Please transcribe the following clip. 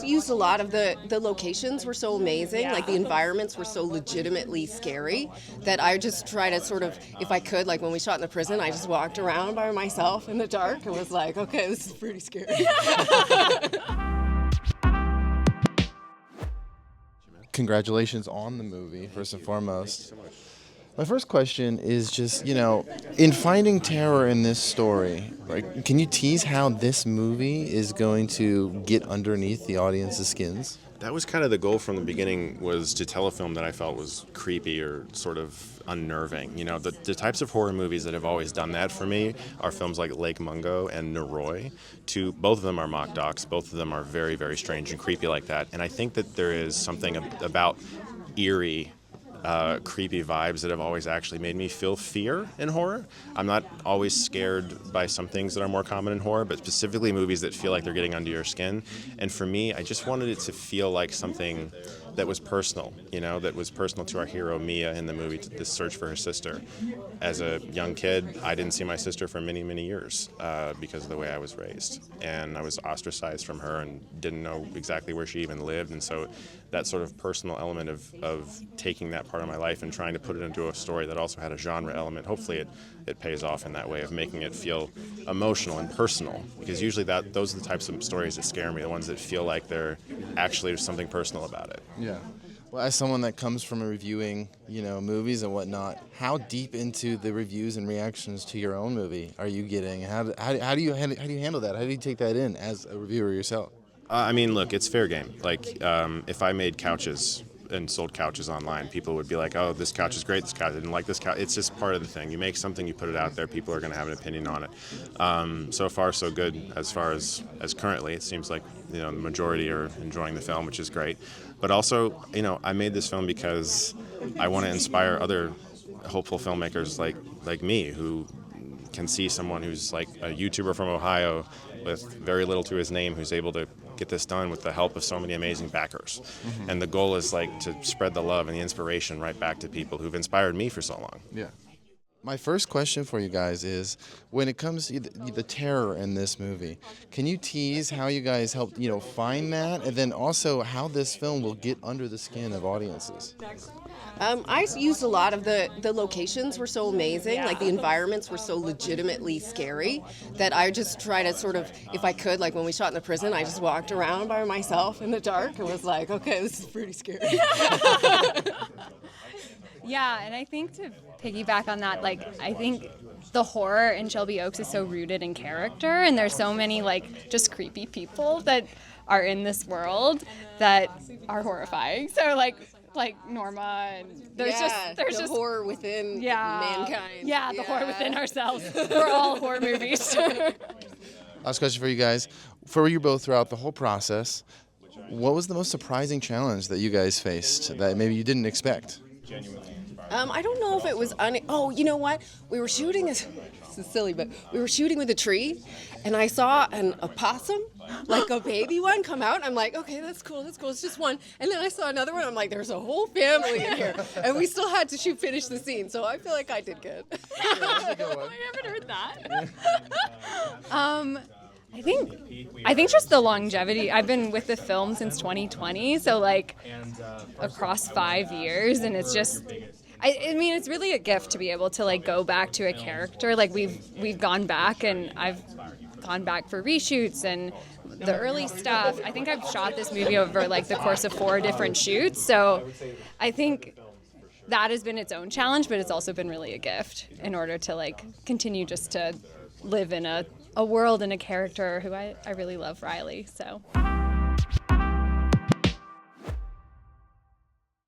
used a lot of the locations were so amazing, like the environments were so legitimately scary that I just try to sort of, if I could, like when we shot in the prison, I just walked around by myself in the dark and was like, okay, this is pretty scary. Congratulations on the movie, first and foremost. My first question is just, in finding terror in this story, like, can you tease how this movie is going to get underneath the audience's skins? That was kind of the goal from the beginning, was to tell a film that I felt was creepy or sort of unnerving. The types of horror movies that have always done that for me are films like Lake Mungo and Noroi. Both of them are mock docs. Both of them are very, very strange and creepy like that. And I think that there is something about eerie, creepy vibes that have always actually made me feel fear in horror. I'm not always scared by some things that are more common in horror, but specifically movies that feel like they're getting under your skin. And for me, I just wanted it to feel like something that was personal, that was personal to our hero, Mia, in the movie, this search for her sister. As a young kid, I didn't see my sister for many, many years because of the way I was raised. And I was ostracized from her and didn't know exactly where she even lived. And so that sort of personal element of taking that part of my life and trying to put it into a story that also had a genre element, hopefully it pays off in that way of making it feel emotional and personal. Because usually those are the types of stories that scare me, the ones that feel like they're actually there's something personal about it. Yeah. Well, as someone that comes from reviewing, movies and whatnot, how deep into the reviews and reactions to your own movie are you getting? How do you handle that? How do you take that in as a reviewer yourself? Look, it's fair game. Like, if I made couches and sold couches online, people would be like, oh, this couch is great, this couch, I didn't like this couch. It's just part of the thing. You make something, you put it out there, people are going to have an opinion on it. So far, so good as far as currently. It seems like, the majority are enjoying the film, which is great. But also, I made this film because I want to inspire other hopeful filmmakers like me, who can see someone who's like a YouTuber from Ohio with very little to his name, who's able to get this done with the help of so many amazing backers. Mm-hmm. And the goal is to spread the love and the inspiration right back to people who've inspired me for so long. Yeah. My first question for you guys is, when it comes to the terror in this movie, can you tease how you guys helped, find that, and then also how this film will get under the skin of audiences? I used a lot of the locations were so amazing, like the environments were so legitimately scary that I just try to sort of, if I could, like when we shot in the prison, I just walked around by myself in the dark and was like, okay, this is pretty scary. Yeah, and I think to piggyback on that, I think the horror in Shelby Oaks is so rooted in character, and there's so many, just creepy people that are in this world that are horrifying. So, like Norma, and there's just horror within mankind. Yeah, the horror within ourselves. We're all horror movies. Last question for you guys. For you both throughout the whole process, what was the most surprising challenge that you guys faced that maybe you didn't expect? I don't know if it was oh, you know what? We were shooting this is silly, but we were shooting with a tree, and I saw an opossum, like a baby one, come out. And I'm like, okay, that's cool. It's just one. And then I saw another one. I'm like, there's a whole family in here, and we still had to finish the scene. So I feel like I did good. I haven't heard that. I think just the longevity. I've been with the film since 2020, so across 5 years, and it's just. I mean, it's really a gift to be able to go back to a character. We've gone back, and I've gone back for reshoots and the early stuff. I think I've shot this movie over the course of 4 different shoots. So I think that has been its own challenge, but it's also been really a gift in order to continue just to live in a world and a character who I really love, Riley. So.